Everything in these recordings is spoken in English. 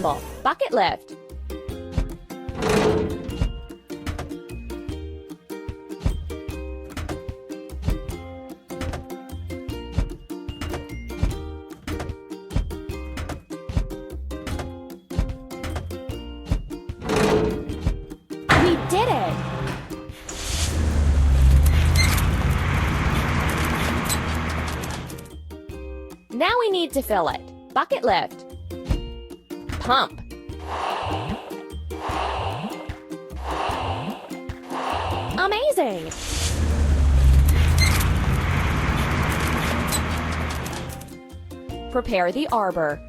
Bucket lift. We did it! Now we need to fill it. Bucket lift. Pump. Amazing! Prepare the arbor.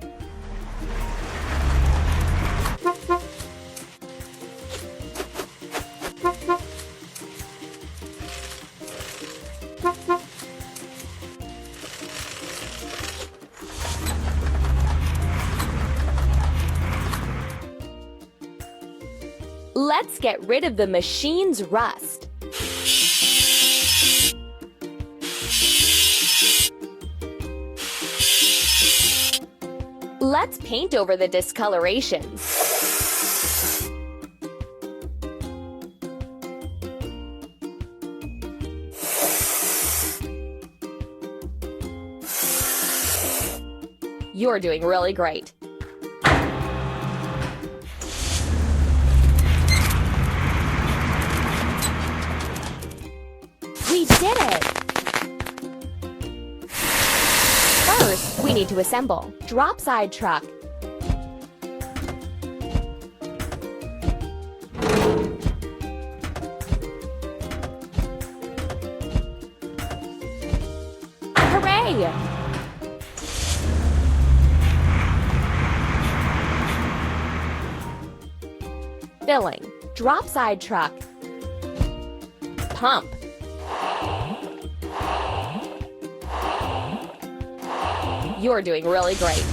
Let's get rid of the machine's rust. Let's paint over the discolorations. You're doing really great. We did it! First, we need to assemble. Drop side truck. Hooray! Filling. Drop side truck. Pump. You're doing really great.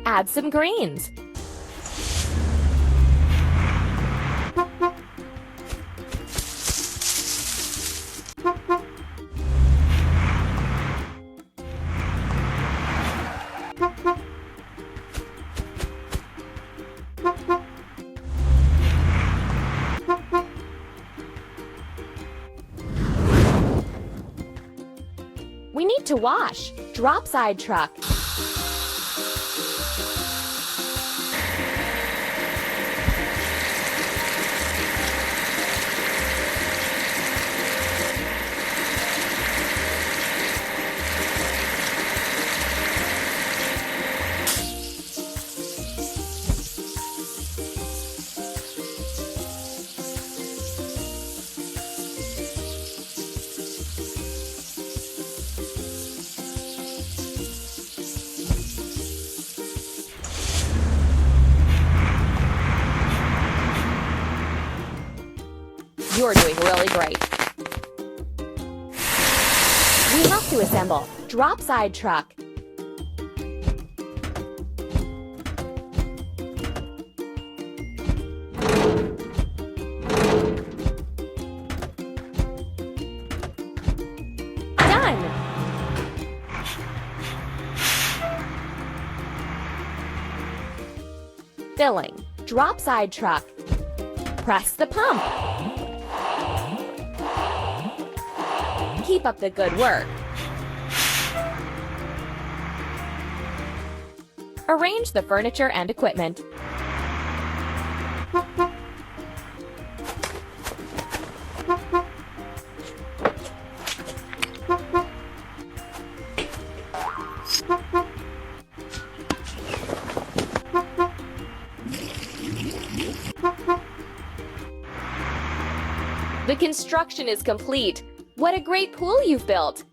Add some greens. We need to wash. Drop side truck. You're doing really great. We have to assemble. Drop side truck. Done! Filling. Drop side truck. Press the pump. Keep up the good work. Arrange the furniture and equipment. The construction is complete. What a great pool you've built!